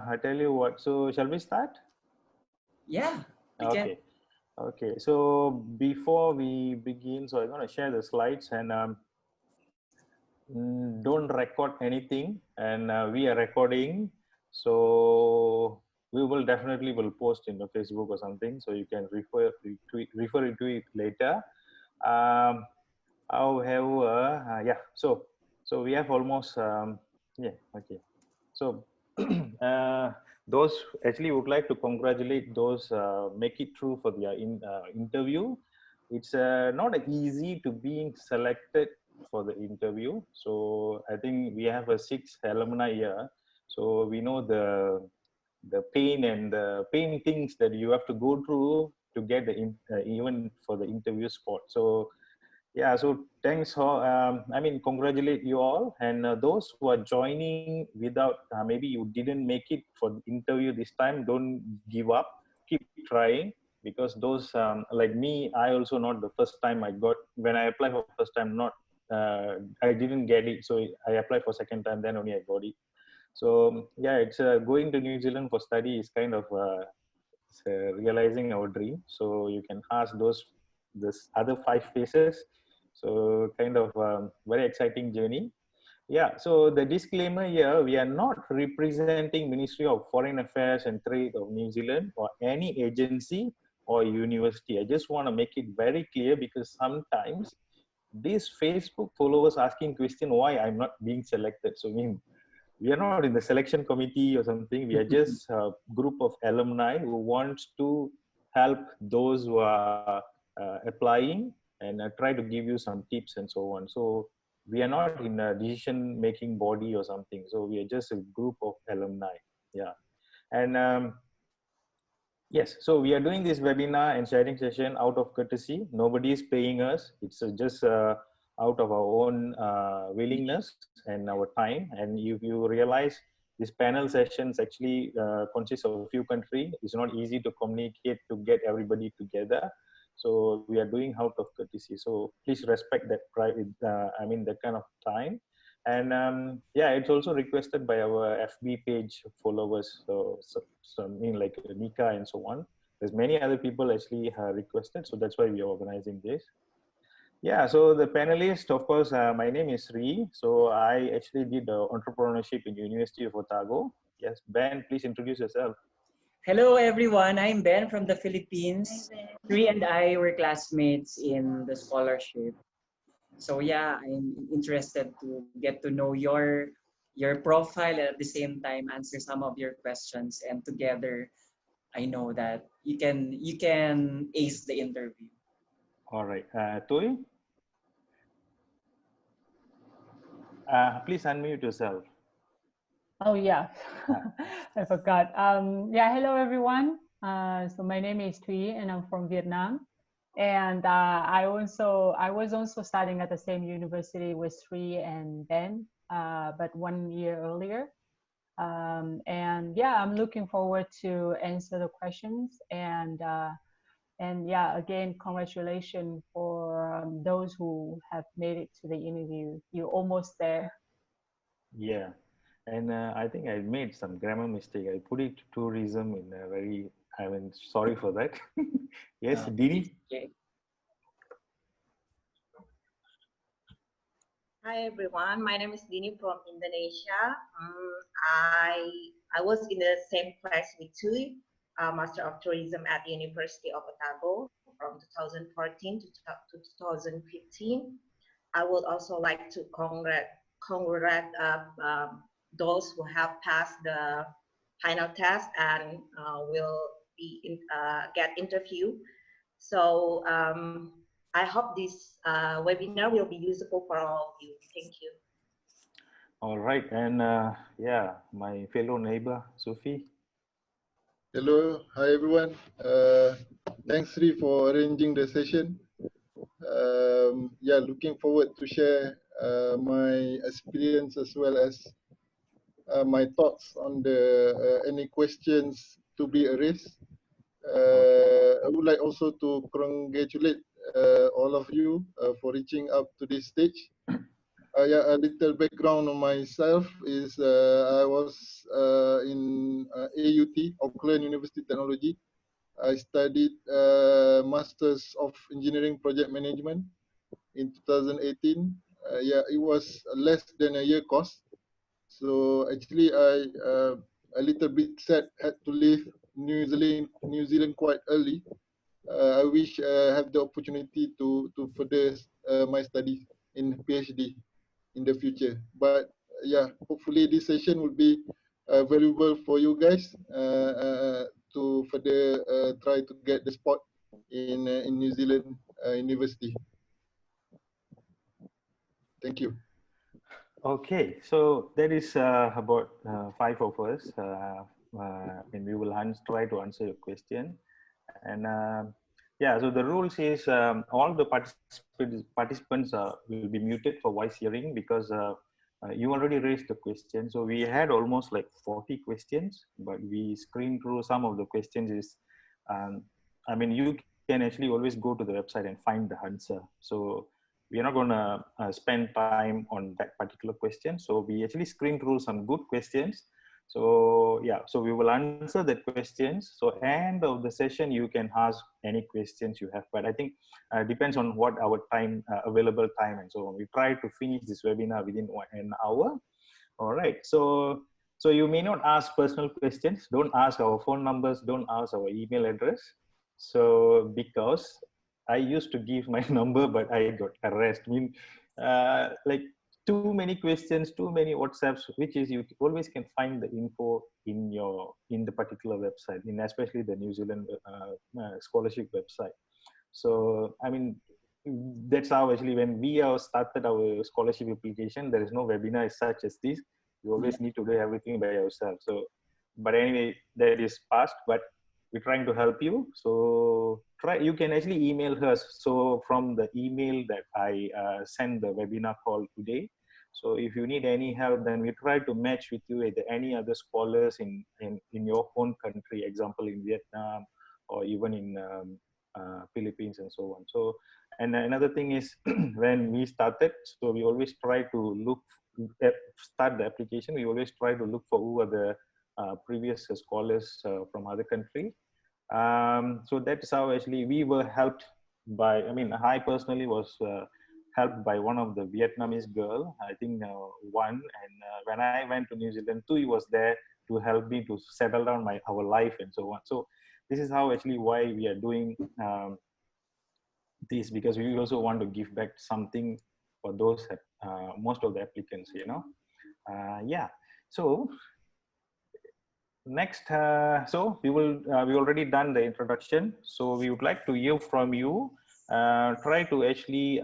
I tell you what. So shall we start? Yeah, we can. Okay. Okay. So before we begin, so I'm going to share the slides and don't record anything. And we are recording, so we will definitely will post in the Facebook or something, so you can refer to it later. Um, However, yeah. So we have almost yeah. Okay. So those actually would like to congratulate those make it through for their interview. It's not easy to being selected for the interview. So I think we have a 6 alumni here. So we know the pain and the pain things that you have to go through to get the even for the interview spot. So yeah, so thanks for, I mean, congratulate you all. And those who are joining without, maybe you didn't make it for the interview this time, don't give up, keep trying. Because those, like me, I also not the first time I got, when I applied for first time, not, I didn't get it. So I applied for second time, then only I got it. So yeah, it's going to New Zealand for study is kind of realizing our dream. So you can ask those this other 5 phases. So kind of very exciting journey. Yeah. So the disclaimer here: we are not representing Ministry of Foreign Affairs and Trade of New Zealand or any agency or university. I just want to make it very clear because sometimes these Facebook followers asking question why I'm not being selected. So I mean, we are not in the selection committee or something. We are just a group of alumni who wants to help those who are applying and try to give you some tips and so on. So we are not in a decision making body or something. So we are just a group of alumni. Yeah. And yes, so we are doing this webinar and sharing session out of courtesy. Nobody is paying us. It's just out of our own willingness and our time. And if you realize this panel sessions actually consists of a few countries, it's not easy to communicate to get everybody together. So we are doing out of courtesy. So please respect that. I mean that kind of time. And yeah, it's also requested by our FB page followers. So I mean like Nika and so on. There's many other people actually requested, so that's why we are organizing this. Yeah, so the panelists, of course, my name is Sri. So I actually did entrepreneurship in University of Otago. Yes, Ben, please introduce yourself. Hello, everyone. I'm Ben from the Philippines. Three and I were classmates in the scholarship. So yeah, I'm interested to get to know your profile and at the same time answer some of your questions. And together, I know that you can ace the interview. All right, Toy, please unmute yourself. Oh yeah, I forgot. Yeah, hello everyone. So my name is Thuy and I'm from Vietnam. And I was also studying at the same university with Sri and Ben, but 1 year earlier. And yeah, I'm looking forward to answer the questions. And yeah, again, congratulations for those who have made it to the interview. You're almost there. Yeah, and I think I made some grammar mistake. I put it tourism in a very, I mean, sorry for that. Yes, Dini? Okay. Hi everyone, my name is Dini from Indonesia. I I was in the same class with Tui, Master of Tourism at the University of Otago from 2014 to 2015. I would also like to congratulate those who have passed the final test and will be get interview. So I hope this webinar will be useful for all of you. Thank you. All right, and yeah, my fellow neighbor, Sophie. Hello, hi everyone. Thanks Sri for arranging the session. Yeah, looking forward to share my experience as well as my thoughts on the any questions to be raised. I would like also to congratulate all of you for reaching up to this stage. yeah, a little background on myself is I was in AUT, Auckland University Technology. I studied Masters of Engineering Project Management in 2018. Yeah, it was less than a year course. So actually, I a little bit sad had to leave New Zealand quite early. I wish I have the opportunity to further my studies in PhD in the future. But yeah, hopefully this session will be valuable for you guys to further try to get the spot in New Zealand University. Thank you. Okay, so that is about five of us, and we will try to answer your question. And yeah, so the rules is all the participants will be muted for voice hearing because you already raised the question. So we had almost like 40 questions, but we screened through some of the questions. I mean, you can actually always go to the website and find the answer. So we're not going to spend time on that particular question. So we actually screen through some good questions. So yeah, so we will answer the questions. So end of the session, you can ask any questions you have. But I think depends on what our time, available time, and so on. We try to finish this webinar within an hour. All right. So you may not ask personal questions. Don't ask our phone numbers. Don't ask our email address. So because I used to give my number, but I got arrested. I mean, like too many questions, too many WhatsApps, which is you always can find the info in the particular website, in especially the New Zealand scholarship website. So I mean, that's how actually when we started our scholarship application, there is no webinar such as this. You always need to do everything by yourself. So, but anyway, that is past. But we're trying to help you. So you can actually email us. So from the email that I sent the webinar call today. So if you need any help, then we try to match with you with any other scholars in your own country, example in Vietnam or even in Philippines and so on. So, and another thing is when we started, so we always try to look start the application. We always try to look for who are the previous scholars from other country. So that's how actually we were helped by. I mean, I personally was helped by one of the Vietnamese girl. I think one, and when I went to New Zealand, two, he was there to help me to settle down our life and so on. So this is how actually why we are doing this, because we also want to give back something for those most of the applicants, you know. Yeah, so next, so we already done the introduction, so we would like to hear from you. Try to actually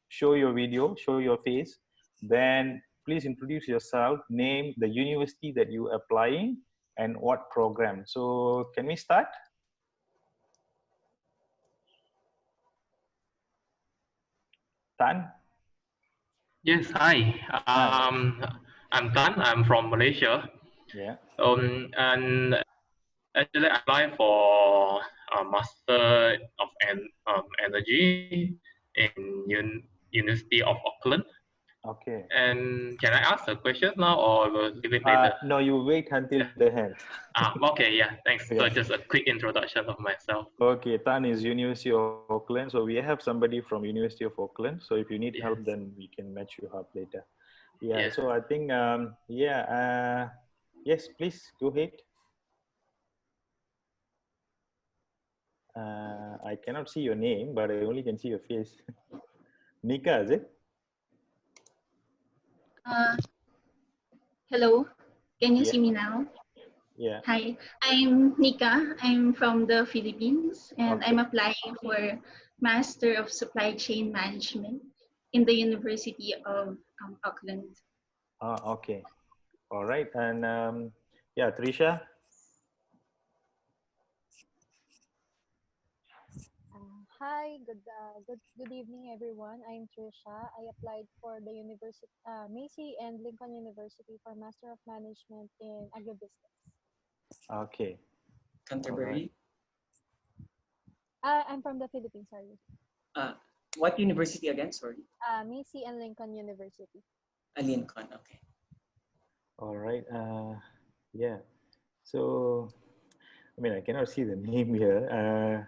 show your video, show your face, then please introduce yourself, name, the university that you applying, and what program. So can we start? Tan? Yes, hi. Hi. I'm Tan. I'm from Malaysia. Yeah. And actually, I applied for a Master of Energy in University of Auckland. Okay. And can I ask a question now, or will leave it later? No, you wait until the end. Okay, yeah, thanks. So Yeah. just a quick introduction of myself. Okay, Tan is University of Auckland. So we have somebody from University of Auckland. So if you need help, Yes. then we can match you up later. Yeah. Yes. So I think, yes, please go ahead. I cannot see your name, but I only can see your face. Nika, is it? Hello, can you Yeah. see me now? Yeah. Hi, I'm Nika. I'm from the Philippines and I'm Okay. applying for Master of Supply Chain Management in the University of Auckland. Okay. All right. And yeah, Trisha. Hi, good evening, everyone. I'm Trisha. I applied for the University, Macy and Lincoln University for Master of Management in Agribusiness. Okay. Canterbury. I'm from the Philippines, sorry. What university again? Sorry. Macy and Lincoln University. Lincoln. Okay. All right. Yeah. So, I mean, I cannot see the name here.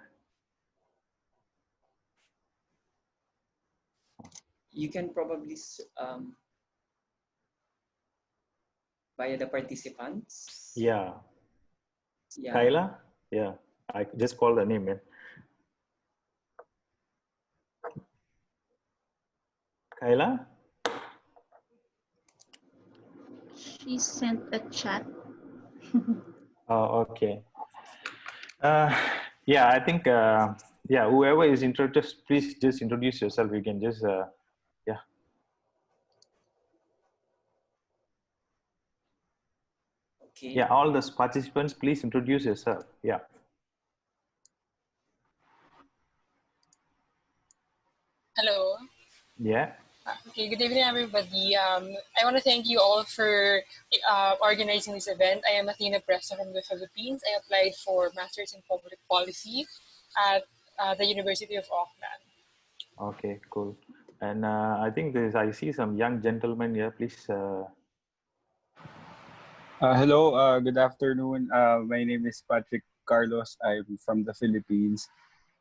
You can probably via the participants. Yeah. Yeah. Kyla? Yeah. I just call the name, man. Kyla? She sent a chat. Oh, okay. Yeah, I think, yeah, whoever is introduced, please just introduce yourself. You can just, yeah. Okay. Yeah, all the participants, please introduce yourself. Yeah. Hello. Yeah. Okay, good evening, everybody. I want to thank you all for organizing this event. I am Athena Presa from the Philippines. I applied for Masters in Public Policy at the University of Auckland. Okay, cool. And I think I see some young gentlemen here. Please. Hello, good afternoon. My name is Patrick Carlos. I'm from the Philippines,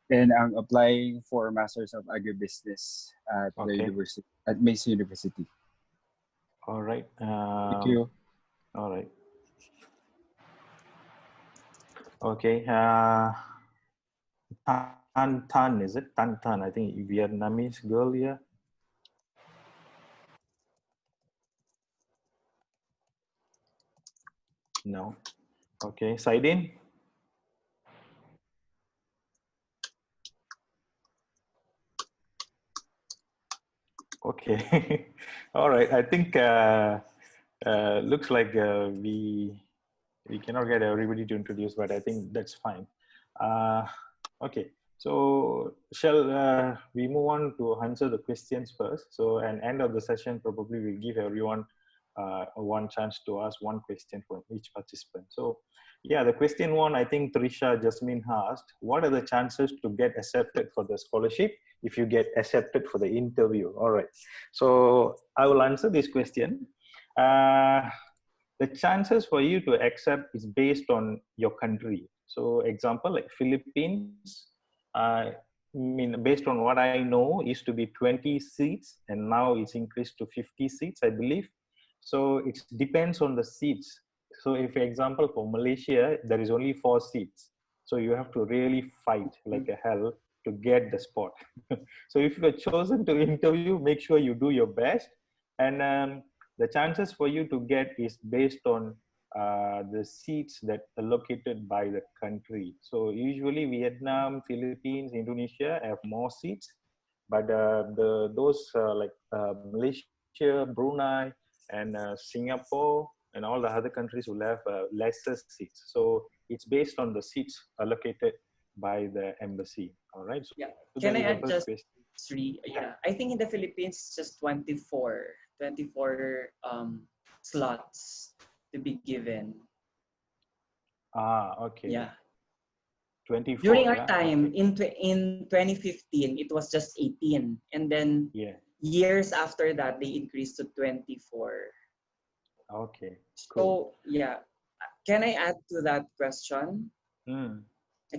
and I'm applying for Masters of Agribusiness at the Okay. university at Macy University. All right. Thank you. All right. Okay. Tan, is it? Tan, I think Vietnamese girl here. No. Okay. Saidin? Okay. All right. I think looks like we cannot get everybody to introduce, but I think that's fine. Okay. So shall we move on to answer the questions first? So at end of the session, probably we'll give everyone one chance to ask one question from each participant. So yeah, the question one, I think Trisha Jasmine asked, what are the chances to get accepted for the scholarship if you get accepted for the interview? All right. So I will answer this question. The chances for you to accept is based on your country. So example, like Philippines, I mean, based on what I know, used to be 20 seats, and now it's increased to 50 seats, I believe. So it depends on the seats. So if, for example, for Malaysia, there is only 4 seats. So you have to really fight like a hell to get the spot. So if you're chosen to interview, make sure you do your best. And the chances for you to get is based on the seats that are located by the country. So usually Vietnam, Philippines, Indonesia have more seats, but those like Malaysia, Brunei, and Singapore, and all the other countries will have lesser seats. So it's based on the seats allocated by the embassy. All right. So Yeah. that Can I is the add first just question. 3? Yeah. I think in the Philippines, it's just 24 slots to be given. Okay. Yeah. 24. During our Yeah. time Okay. in 2015, it was just 18, and then Yeah. years after that, they increased to 24. Okay. Cool. So yeah, can I add to that question? Mm.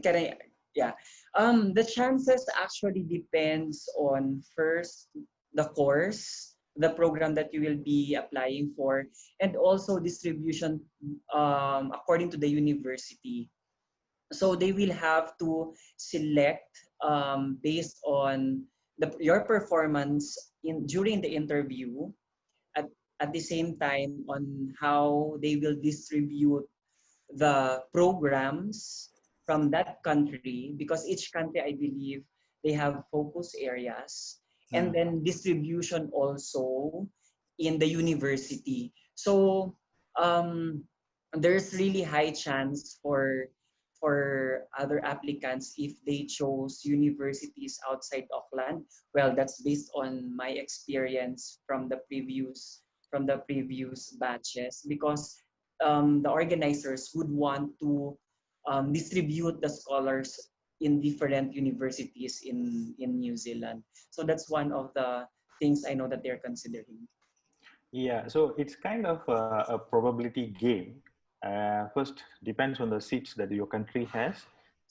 Can I? Yeah. The chances actually depends on first the course, the program that you will be applying for, and also distribution according to the university. So they will have to select based on your performance in during the interview, at, at the same time on how they will distribute the programs from that country, because each country, I believe, they have focus areas, and then distribution also in the university. So um, there's really high chance for other applicants if they chose universities outside Auckland. Well, that's based on my experience from the previous batches, because the organizers would want to distribute the scholars in different universities in New Zealand. So that's one of the things I know that they're considering. Yeah, so it's kind of a probability game. First, depends on the seats that your country has.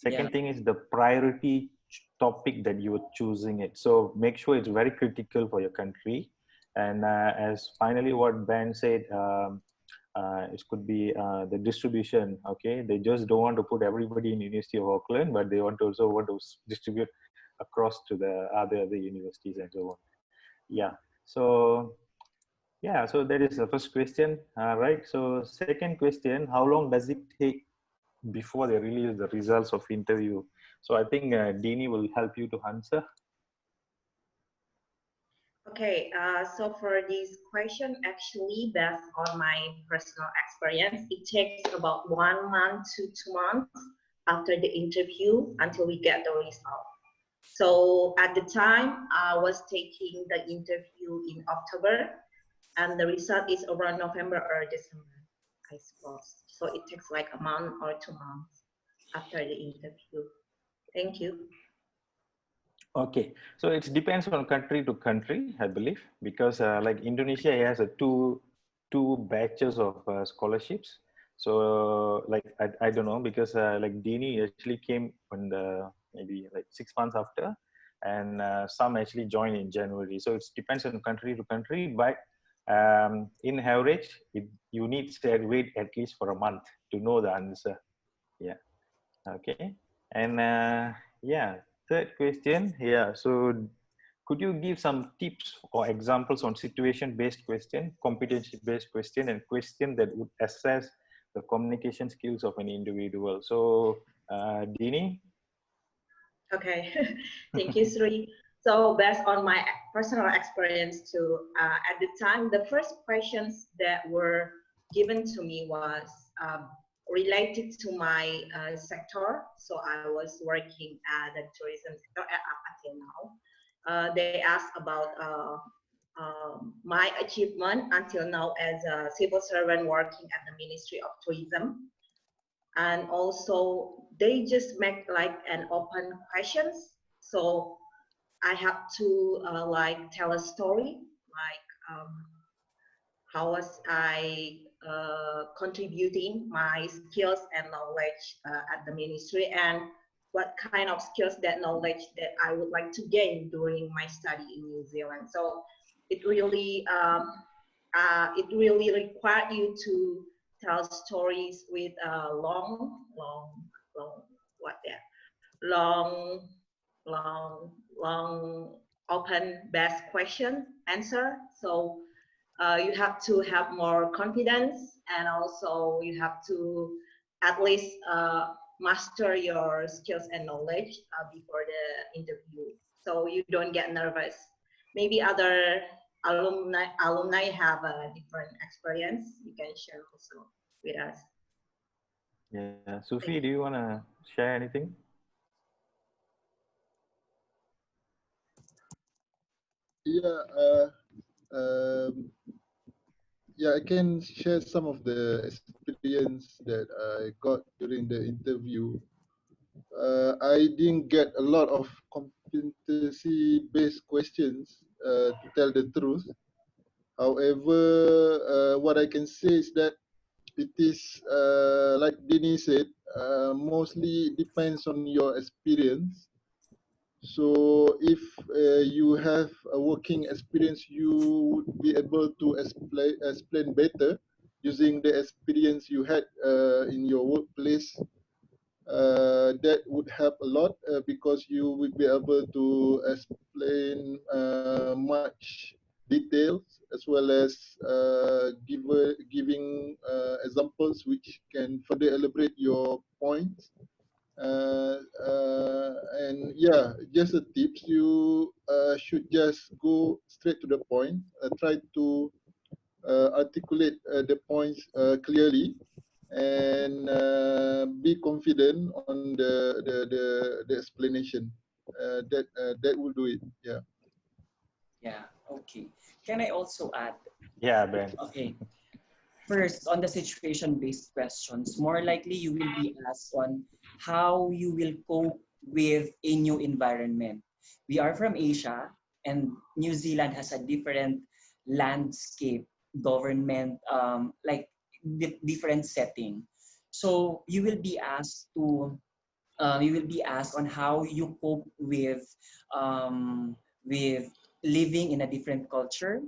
Yeah. Second thing is the priority topic that you are choosing it. So make sure it's very critical for your country. And as finally what Ben said, it could be the distribution. Okay, they just don't want to put everybody in University of Auckland, but they want to also want to distribute across to the other universities and so on. Yeah. So yeah, so that is the first question, right? So second question, how long does it take before they release the results of interview? So I think Dini will help you to answer. Okay, so for this question, actually, based on my personal experience, it takes about 1 month to 2 months after the interview until we get the result. So at the time, I was taking the interview in October, and the result is around November or December, I suppose. So it takes like a month or 2 months after the interview. Thank you. Okay, so it depends on country to country, I believe, because like Indonesia has a two batches of scholarships. So like I don't know, because like Dini actually came on the maybe like 6 months after, and some actually joined in January. So it depends on country to country, but in average, you need to wait at least for a month to know the answer. Yeah. Okay. And yeah, third question. Yeah. So could you give some tips or examples on situation-based question, competency-based question, and question that would assess the communication skills of an individual? So, Dini? Okay, thank you, Sri. So based on my personal experience too, at the time, the first questions that were given to me was related to my sector. So I was working at the tourism sector up until now. They asked about my achievement until now as a civil servant working at the Ministry of Tourism. And also they just make like an open questions, so I have to like tell a story, like how was I contributing my skills and knowledge at the ministry, and what kind of skills that knowledge that I would like to gain during my study in New Zealand. So it really required you to tell stories with a long, what that, long, long, open best question answer. So you have to have more confidence, and also you have to at least master your skills and knowledge before the interview, so you don't get nervous. Maybe other alumni have a different experience. You can share also with us. Yeah, Sufi, do you want to share anything? Yeah, yeah, I can share some of the experience that I got during the interview. I didn't get a lot of competency-based questions, to tell the truth. However, what I can say is that it is, like Dini said, mostly depends on your experience. So if you have a working experience, you would be able to explain better using the experience you had in your workplace. That would help a lot because you will be able to explain much details, as well as giving examples which can further elaborate your points. And yeah, just a tips, you should just go straight to the point, try to articulate the points clearly, and be confident on the explanation. That will do it. Yeah. Yeah. Okay. Can I also add? Yeah, Ben. Okay. First, on the situation-based questions, more likely you will be asked on how you will cope with a new environment. We are from Asia, and New Zealand has a different landscape, government, like different setting. So you will be asked on how you cope with living in a different culture.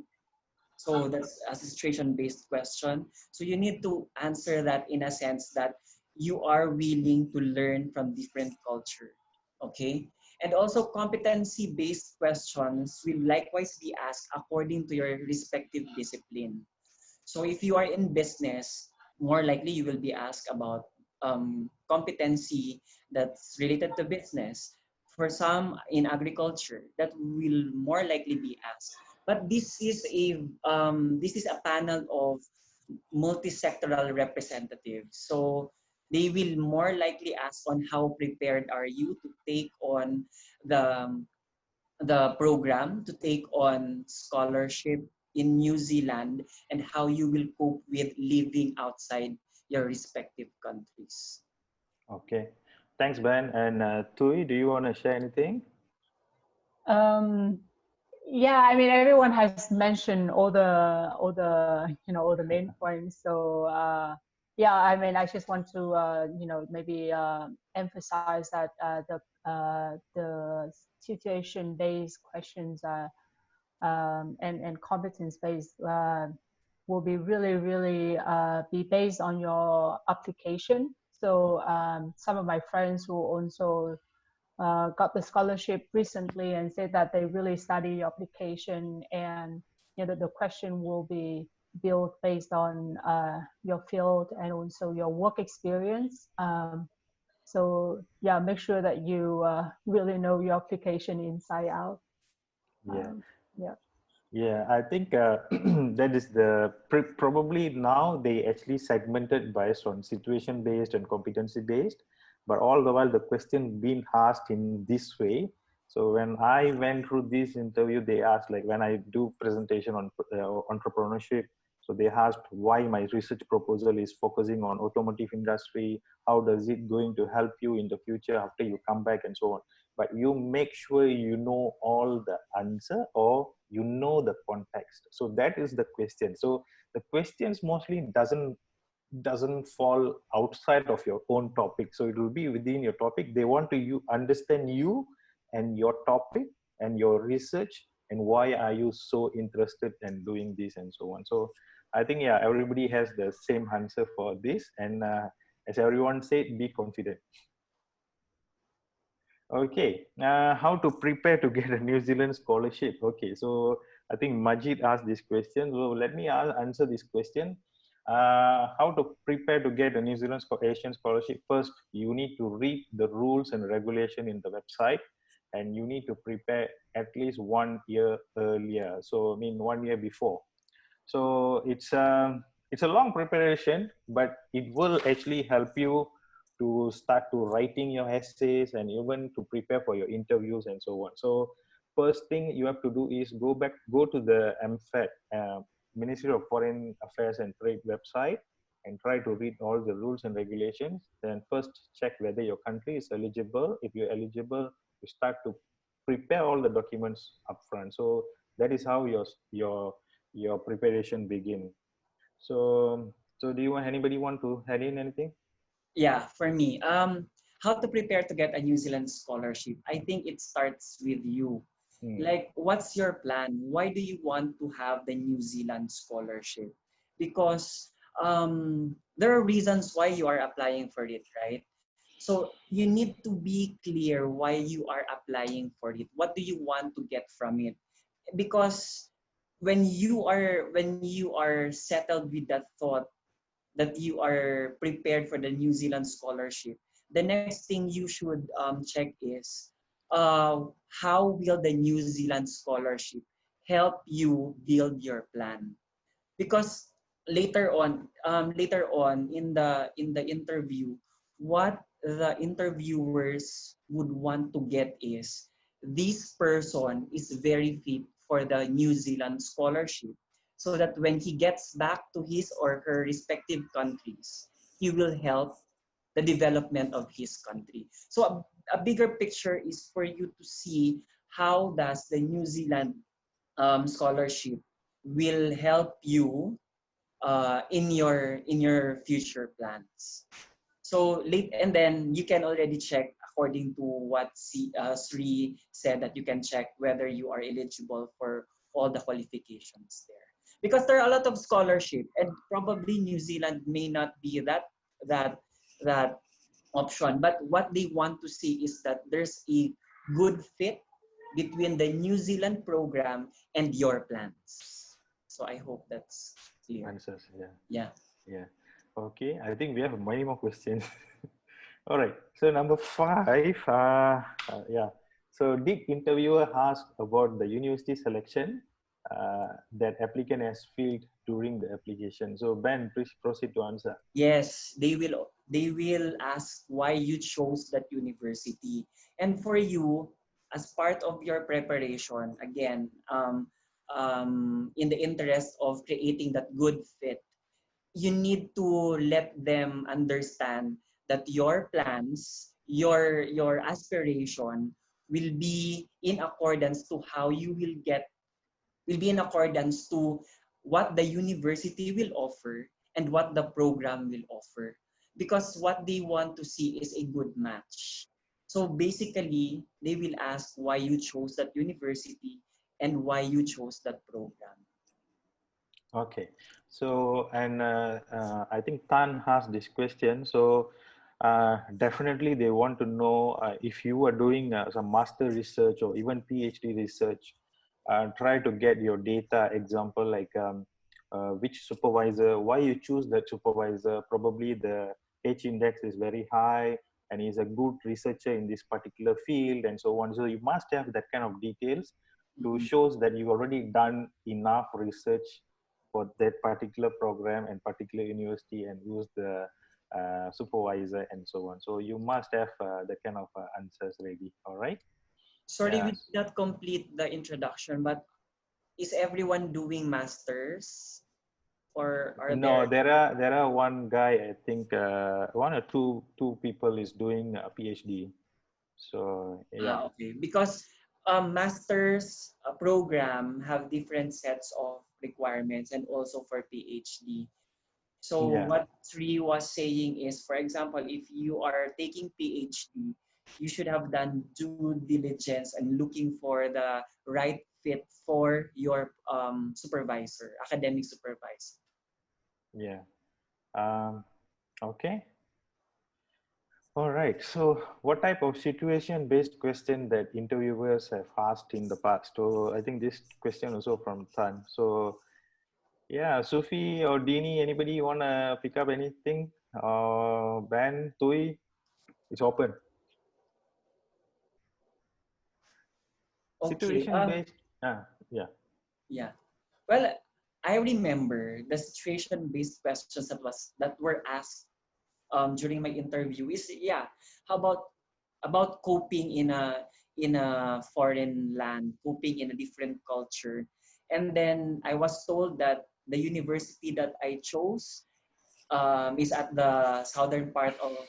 So that's a situation-based question. So you need to answer that in a sense that you are willing to learn from different culture. Okay? And also competency-based questions will likewise be asked according to your respective discipline. So if you are in business, more likely you will be asked about competency that's related to business. For some in agriculture, that will more likely be asked. But this is a panel of multi-sectoral representatives. So they will more likely ask on how prepared are you to take on the program, to take on scholarship in New Zealand, and how you will cope with living outside your respective countries. Okay. Thanks, Ben. And Tui, do you want to share anything? Um, yeah, I mean, everyone has mentioned all the main points. So yeah, I mean, I just want to maybe emphasize that the situation-based questions and competence-based will be really be based on your application. So some of my friends who also got the scholarship recently and said that they really study your application, and the question will be built based on your field and also your work experience. So yeah, make sure that you really know your application inside out. Yeah. Yeah. Yeah, I think that is probably now they actually segmented based on situation based and competency based, but all the while the question being asked in this way. So when I went through this interview, they asked, like, when I do presentation on entrepreneurship, so they asked why my research proposal is focusing on automotive industry, how does it going to help you in the future after you come back, and so on. But you make sure you know all the answer, or you know the context. So that is the question. So the questions mostly doesn't fall outside of your own topic, so it will be within your topic. They want to you understand you and your topic and your research, and why are you so interested in doing this, and so on. So I think, yeah, everybody has the same answer for this. And as everyone said, be confident. Okay, how to prepare to get a New Zealand scholarship? Okay, so I think Majid asked this question. So let me answer this question. How to prepare to get a New Zealand Asian scholarship? First, you need to read the rules and regulation in the website, and you need to prepare at least 1 year earlier. So I mean 1 year before. So it's a long preparation, but it will actually help you to start to writing your essays and even to prepare for your interviews and so on. So first thing you have to do is go to the MFED, Ministry of Foreign Affairs and Trade website, and try to read all the rules and regulations. Then first check whether your country is eligible. If you're eligible, you start to prepare all the documents upfront. So that is how your preparation begin. So do you want anybody want to add in anything? Yeah, for me, how to prepare to get a New Zealand scholarship? I think it starts with you. Like, what's your plan? Why do you want to have the New Zealand scholarship? Because there are reasons why you are applying for it, right? So you need to be clear why you are applying for it. What do you want to get from it? Because when you are settled with that thought that you are prepared for the New Zealand scholarship, the next thing you should check is how will the New Zealand scholarship help you build your plan? Because later on in the interview, what the interviewers would want to get is this person is very fit for the New Zealand scholarship, so that when he gets back to his or her respective countries, he will help the development of his country. So a bigger picture is for you to see how does the New Zealand scholarship will help you in your future plans. So late, and then you can already check according to what Sri said, that you can check whether you are eligible for all the qualifications there. Because there are a lot of scholarship, and probably New Zealand may not be that that option. But what they want to see is that there's a good fit between the New Zealand program and your plans. So I hope that's clear. Answers, yeah. Yeah. Yeah. Okay, I think we have many more questions. All right. So number 5, yeah. So did interviewer ask about the university selection that applicant has filled during the application? So Ben, please proceed to answer. Yes, they will ask why you chose that university. And for you, as part of your preparation, again, in the interest of creating that good fit, you need to let them understand that your plans, your aspiration will be in accordance to how you will be in accordance to what the university will offer and what the program will offer, because what they want to see is a good match. So basically, they will ask why you chose that university and why you chose that program. Okay. So, and I think Tan has this question. So, definitely they want to know if you are doing some master research or even PhD research, try to get your data example, like which supervisor, why you choose that supervisor. Probably the H index is very high and he's a good researcher in this particular field and so on. So you must have that kind of details to shows that you've already done enough research for that particular program and particular university and who's the supervisor and so on. So you must have that kind of answers ready. All right. Sorry, Yeah. we did not complete the introduction, but is everyone doing masters, or are No, there? there are one guy, I think one or two people is doing a PhD. So yeah. Okay. Because masters program have different sets of requirements, and also for PhD. So Yeah. what Sri was saying is, for example, if you are taking PhD, you should have done due diligence and looking for the right fit for your supervisor, academic supervisor. Yeah. Okay. All right. So, what type of situation-based question that interviewers have asked in the past? So, I think this question also from Tan. So, yeah, Sufi or Dini, anybody want to pick up anything? Ben, Tui, it's open. Okay. Situation-based. Yeah. Yeah. Well, I remember the situation-based questions that were asked during my interview is, yeah, how about coping in a foreign land, coping in a different culture. And then I was told that the university that I chose is at the southern part of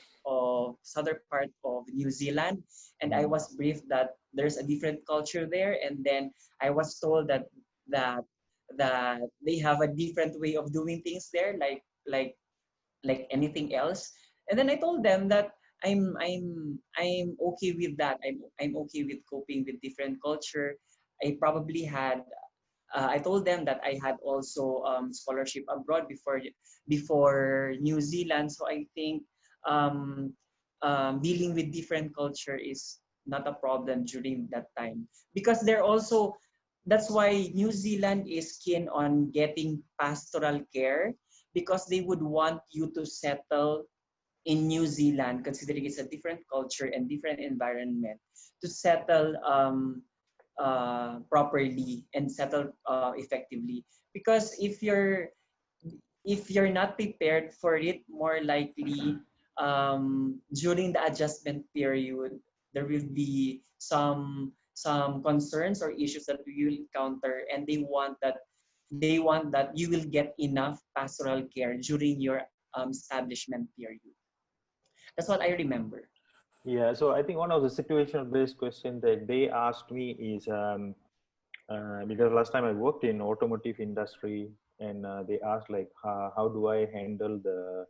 New Zealand, and I was briefed that there's a different culture there, and then I was told that that they have a different way of doing things there, like anything else. And then I told them that I'm okay with that. I'm okay with coping with different culture. I told them that I had also scholarship abroad before New Zealand. So I think um, dealing with different culture is not a problem during that time, because they're also that's why New Zealand is keen on getting pastoral care, because they would want you to settle in New Zealand, considering it's a different culture and different environment, to settle properly and settle effectively. Because if you're not prepared for it, more likely during the adjustment period, there will be some concerns or issues that we will encounter, and they want that you will get enough pastoral care during your establishment period. That's what I remember. Yeah, so I think one of the situational based questions that they asked me is because last time I worked in automotive industry, and they asked like how do I handle the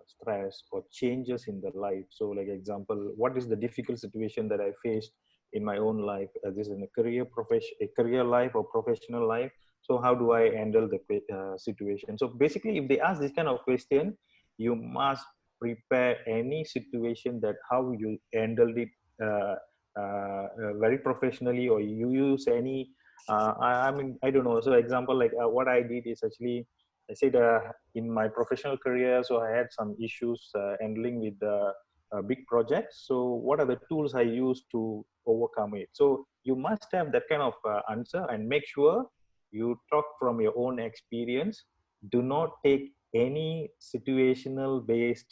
stress or changes in the life. So like example, what is the difficult situation that I faced in my own life, this in a a career life or professional life. So how do I handle the situation? So basically, if they ask this kind of question, you must prepare any situation that how you handled it very professionally, or you use any I mean, I don't know. So example, like what I did is actually, I said in my professional career, so I had some issues handling with the big projects. So what are the tools I use to overcome it? So you must have that kind of answer, and make sure you talk from your own experience. Do not take any situational based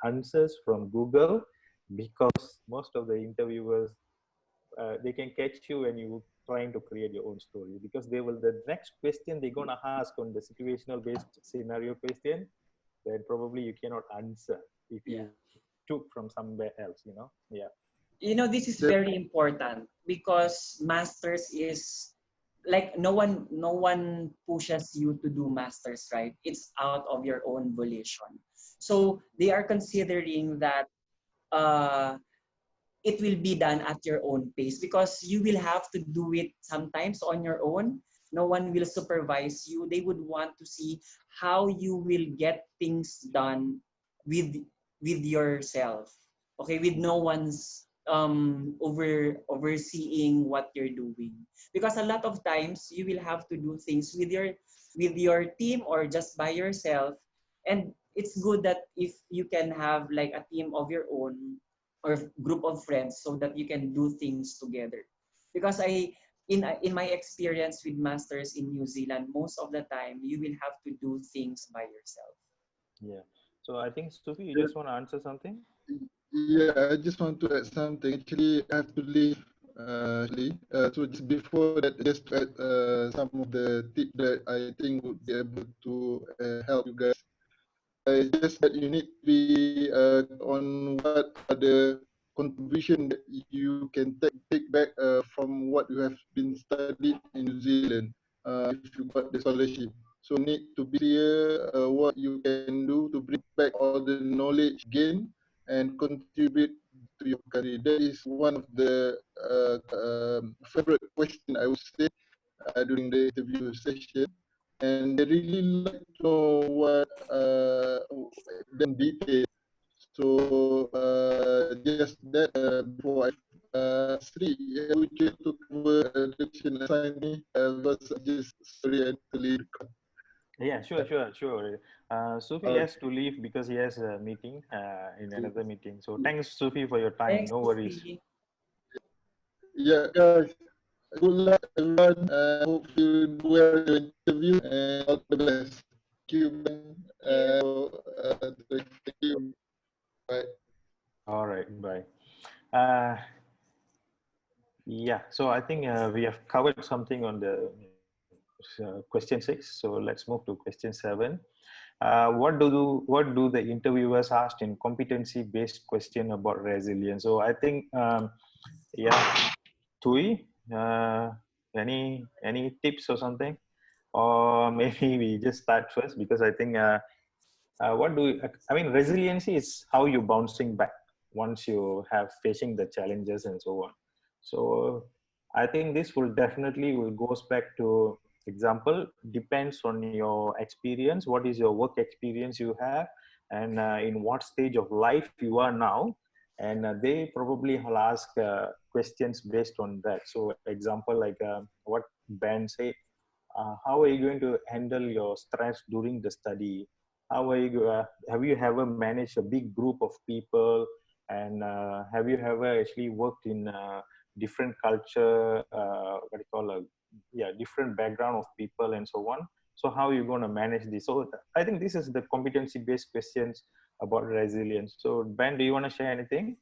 answers from Google, because most of the interviewers they can catch you when you trying to create your own story, because they will the next question they're gonna ask on the situational based scenario question that probably you cannot answer if Yeah. you took from somewhere else, yeah. This is That, very important because masters is like no one pushes you to do masters, right? It's out of your own volition. So they are considering that uh it will be done at your own pace because you will have to do it sometimes on your own. No one will supervise you. They would want to see how you will get things done with with yourself. Okay, with no one's overseeing what you're doing. Because a lot of times you will have to do things with your team or just by yourself. And it's good that if you can have like a team of your own or group of friends so that you can do things together. Because in my experience with masters in New Zealand, most of the time you will have to do things by yourself. Yeah, so I think Sufi, you just want to answer something. yeah, I just want to add something. Actually, I have to leave. So just before that, just to add some of the tips that I think would be able to help you guys. Just that you need to be on what are the contribution that you can take back from what you have been studied in New Zealand if you got the scholarship. So need to be clear what you can do to bring back all the knowledge gained and contribute to your country. That is one of the favorite question I would say during the interview session, and they really like to know what in detail. So just that before Sri, would you to cover the question assigned me because I just sorry I need to leave. Yeah, sure. Sufi Uh, has to leave because he has a meeting in another meeting. So thanks, Sufi, for your time. Thanks, No worries. Sophie. yeah, guys, good luck everyone. Hope you do well in your interview and all the best. Thank you, Ben. Thank you. Bye. All right, bye. Uh, yeah, so I think we have covered something on the question 6. So let's move to question 7. What do the interviewers ask in competency based question about resilience? So I think yeah, Tui, any tips or something, or maybe we just start first, because I think what do I mean, resiliency is how you bouncing back once you have facing the challenges and so on. So I think this will definitely will goes back to example, depends on your experience, what is your work experience you have, and in what stage of life you are now. And they probably will ask questions based on that. So example, like what Ben said, how are you going to handle your stress during the study? How are you have you ever managed a big group of people, and have you ever actually worked in different culture, what do you call yeah, different background of people and so on? So how are you going to manage this? So I think this is the competency based questions about resilience. So Ben, do you want to share anything?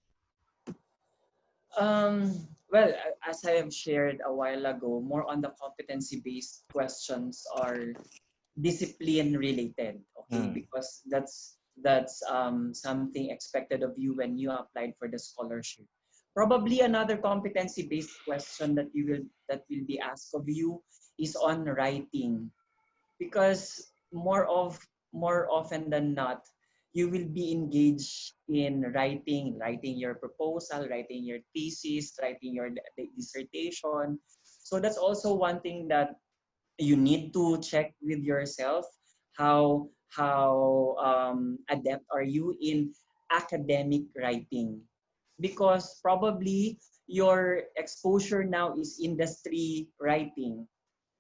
Well, as I have shared a while ago, more on the competency-based questions are discipline related, okay? Mm. Because that's something expected of you when you applied for the scholarship. Probably another competency-based question that will be asked of you is on writing, because more often than not, you will be engaged in writing your proposal, writing your thesis, writing your dissertation. So that's also one thing that you need to check with yourself, how adept are you in academic writing, because probably your exposure now is industry writing.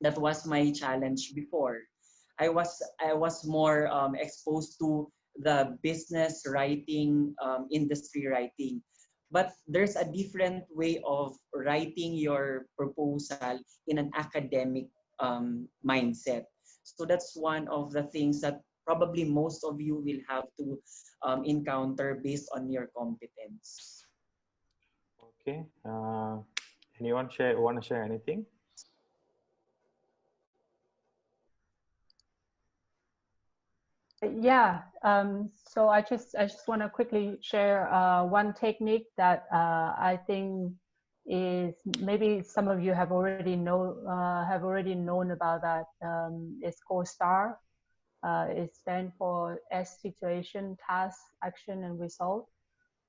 That was my challenge before. I was more exposed to the business writing, industry writing, but there's a different way of writing your proposal in an academic mindset. So that's one of the things that probably most of you will have to encounter based on your competence. Okay. Anyone want to share anything? Yeah, so I just want to quickly share one technique that I think is maybe some of you have already known about that. It's called STAR. It stands for S, situation, task, action, and result.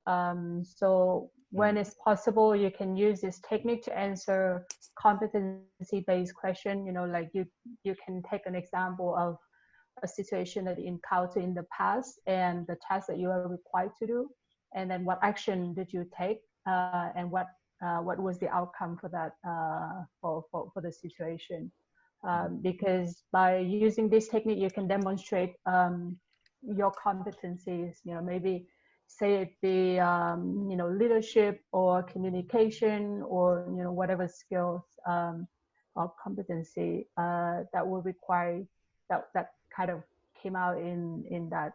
So when it's possible, you can use this technique to answer competency-based question. Like you can take an example of a situation that you encountered in the past and the task that you are required to do, and then what action did you take, and what was the outcome for that, for the situation. Because by using this technique, you can demonstrate your competencies. Maybe say it be leadership or communication, or whatever skills or competency that will require that kind of came out in that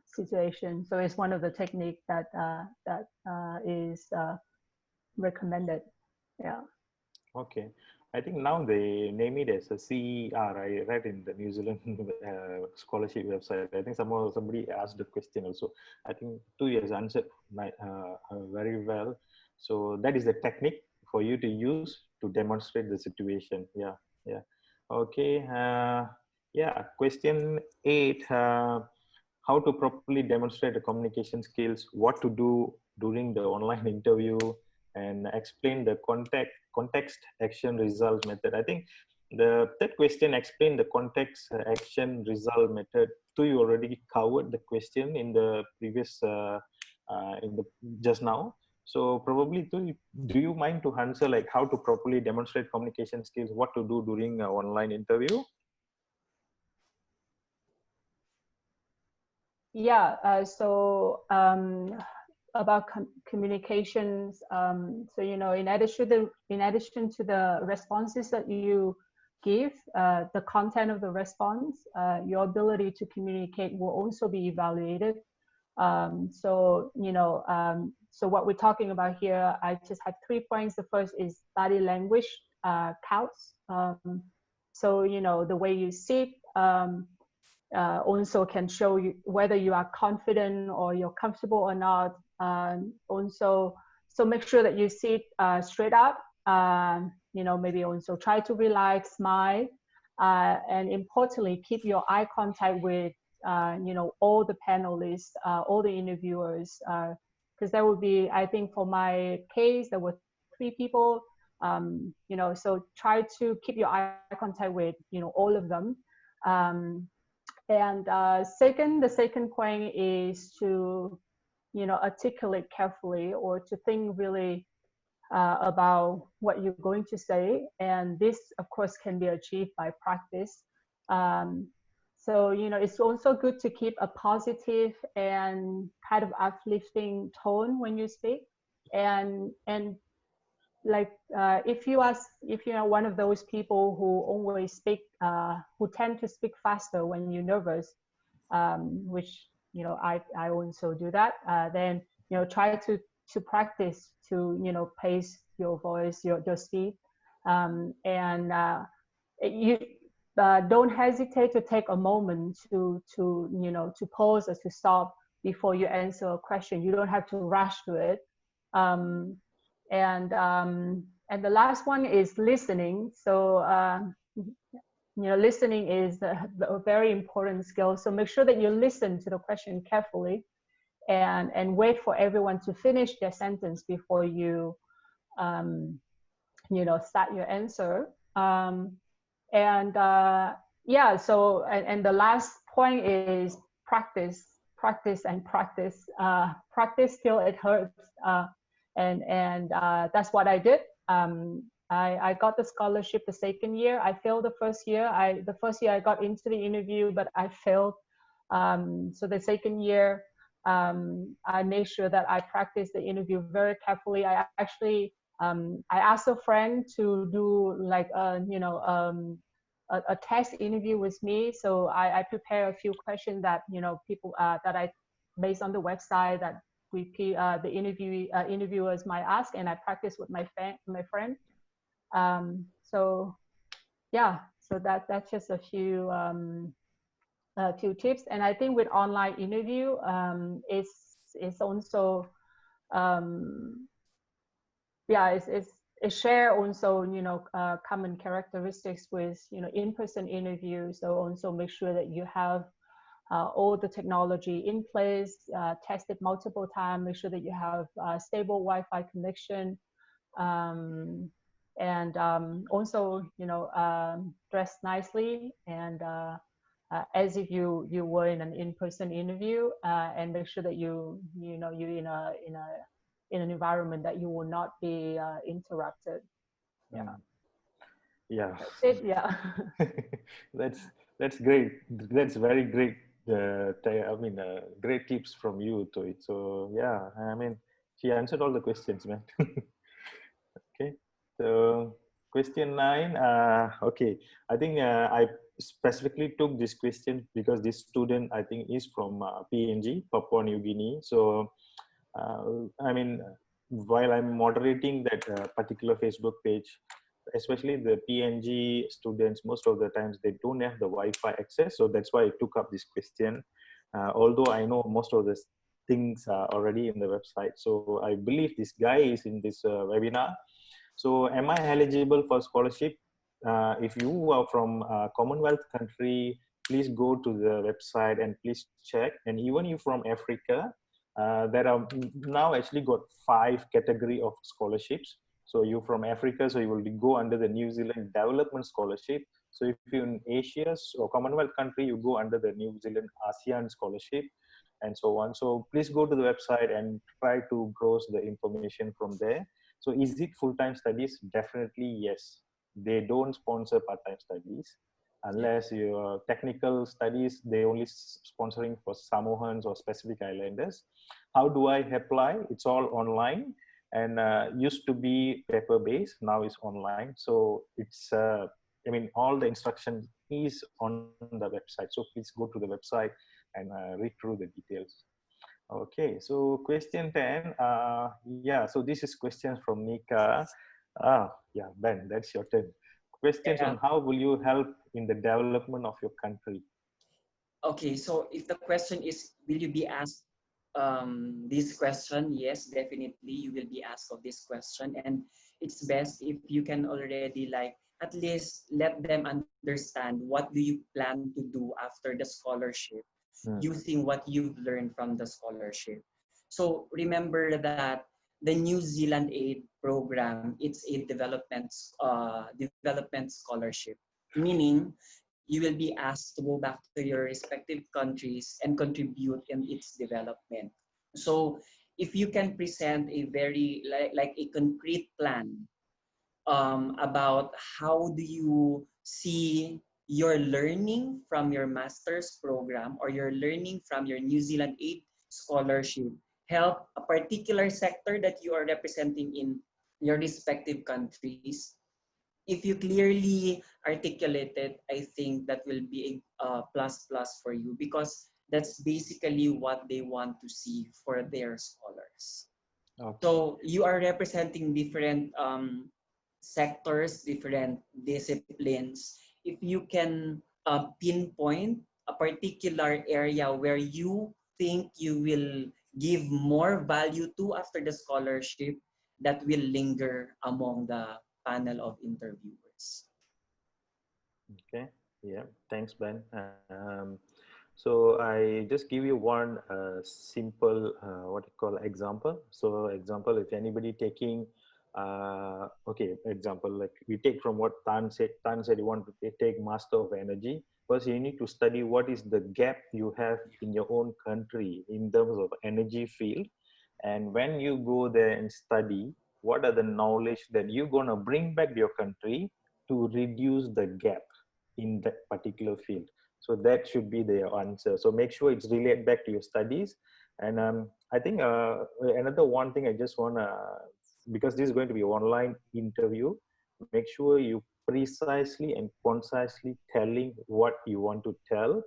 situation. So it's one of the technique that is recommended. Yeah. Okay. I think now they name it as a CER. I read in the New Zealand scholarship website. I think somebody asked the question also. I think two years answered very well. So that is the technique for you to use to demonstrate the situation. Yeah, yeah. Okay. Yeah. Question 8. How to properly demonstrate the communication skills, what to do during the online interview, and explain the context action result method. I think the third question, explain the context action result method. Do you already covered the question in the previous in the just now? So probably do you mind to answer like how to properly demonstrate communication skills, what to do during an online interview? Yeah. So about communications. So in addition to the responses that you give, the content of the response, your ability to communicate will also be evaluated. So what we're talking about here, I just had 3 points. The first is body language counts. So the way you sit also can show you whether you are confident or you're comfortable or not. Also, so make sure that you sit straight up. Maybe also try to relax, smile, and importantly, keep your eye contact with all the panelists, all the interviewers, because there will be, I think for my case, there were 3 people. So try to keep your eye contact with all of them. And the second point is to articulate carefully, or to think really about what you're going to say. And this, of course, can be achieved by practice. So it's also good to keep a positive and kind of uplifting tone when you speak. And like if you are one of those people who always speak, who tend to speak faster when you're nervous, which I also do that, then try to practice to pace your voice, your speed, and you don't hesitate to take a moment to to pause or to stop before you answer a question. You don't have to rush to it. Um, and the last one is listening. So listening is a very important skill. So make sure that you listen to the question carefully, and wait for everyone to finish their sentence before you start your answer. And yeah, so and the last point is practice, practice, and practice. Practice till it hurts, and that's what I did. I got the scholarship the second year. I failed the first year. The first year I got into the interview, but I failed. So the second year, I made sure that I practiced the interview very carefully. I asked a friend to do like a test interview with me. So I prepare a few questions that people that I based on the website that the interviewers might ask, and I practice with my friend. So yeah, so that's just a few tips. And I think with online interview, it's also it share also common characteristics with in-person interviews. So also make sure that you have all the technology in place, test it multiple times, make sure that you have stable Wi-Fi connection, and also dress nicely and as if you were in an in-person interview, and make sure that you're in an environment that you will not be interrupted. Yeah. Yeah. That's it. Yeah. that's great. That's very great. Great tips from you to it. So yeah, I mean, she answered all the questions, man. Okay. So question 9. Okay, I think I specifically took this question because this student I think is from PNG, Papua New Guinea. So I mean, while I'm moderating that particular Facebook page, especially the PNG students, most of the times they don't have the Wi-Fi access. So that's why I took up this question. Although I know most of the things are already in the website. So I believe this guy is in this webinar. So am I eligible for scholarship? If you are from a Commonwealth country, please go to the website and please check. And even you from Africa, there are now actually got 5 category of scholarships. So you from Africa, so you will go under the New Zealand Development Scholarship. So if you're in Asia or Commonwealth country, you go under the New Zealand ASEAN Scholarship and so on. So please go to the website and try to browse the information from there. So is it full-time studies? Definitely yes. They don't sponsor part-time studies unless your technical studies, they only sponsoring for Samoans or specific islanders. How do I apply? It's all online, and used to be paper-based, now it's online. So it's, I mean, all the instruction is on the website. So please go to the website and read through the details. Okay, so question 10. Yeah, so this is questions from Nika. Yeah, Ben, that's your turn. Questions on how will you help in the development of your country? Okay, so if the question is, will you be asked this question? Yes, definitely you will be asked of this question. And it's best if you can already like at least let them understand what do you plan to do after the scholarship using what you've learned from the scholarship. So remember that the New Zealand Aid program, it's a development scholarship, meaning you will be asked to go back to your respective countries and contribute in its development. So if you can present a very like a concrete plan about how do you see your learning from your master's program or your learning from your New Zealand Aid scholarship help a particular sector that you are representing in your respective countries. If you clearly articulate it, I think that will be a plus plus for you, because that's basically what they want to see for their scholars. Okay. So you are representing different sectors, different disciplines, if you can pinpoint a particular area where you think you will give more value to after the scholarship that will linger among the panel of interviewers. Okay. Yeah. Thanks, Ben. So I just give you one simple what you call example. So example, if anybody taking okay, example like we take from what Tan said. Tan said you want to take Master of Energy. First, you need to study what is the gap you have in your own country in terms of energy field, and when you go there and study, what are the knowledge that you're gonna bring back to your country to reduce the gap in that particular field. So that should be the answer. So make sure it's related back to your studies. And I think another one thing I just want to, because this is going to be an online interview, make sure you precisely and concisely telling what you want to tell.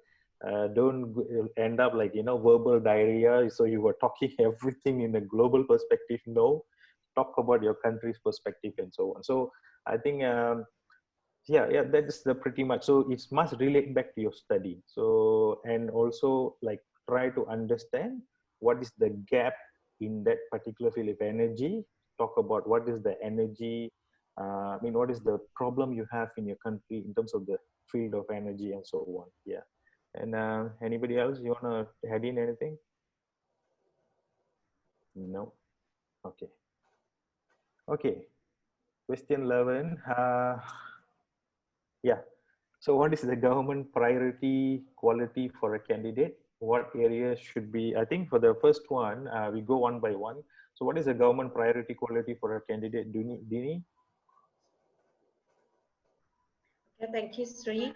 Don't end up like, verbal diarrhea. So you were talking everything in a global perspective. No, talk about your country's perspective and so on. So I think yeah, that's the pretty much. So it must relate back to your study. So and also like try to understand what is the gap in that particular field of energy. Talk about what is the energy, what is the problem you have in your country in terms of the field of energy and so on. Yeah. And anybody else, you want to add in anything? No. Okay. Okay. Question 11. Yeah. So what is the government priority quality for a candidate? What areas should be, I think for the first one, we go one by one. So what is the government priority quality for a candidate, Dini? Okay, thank you, Sri.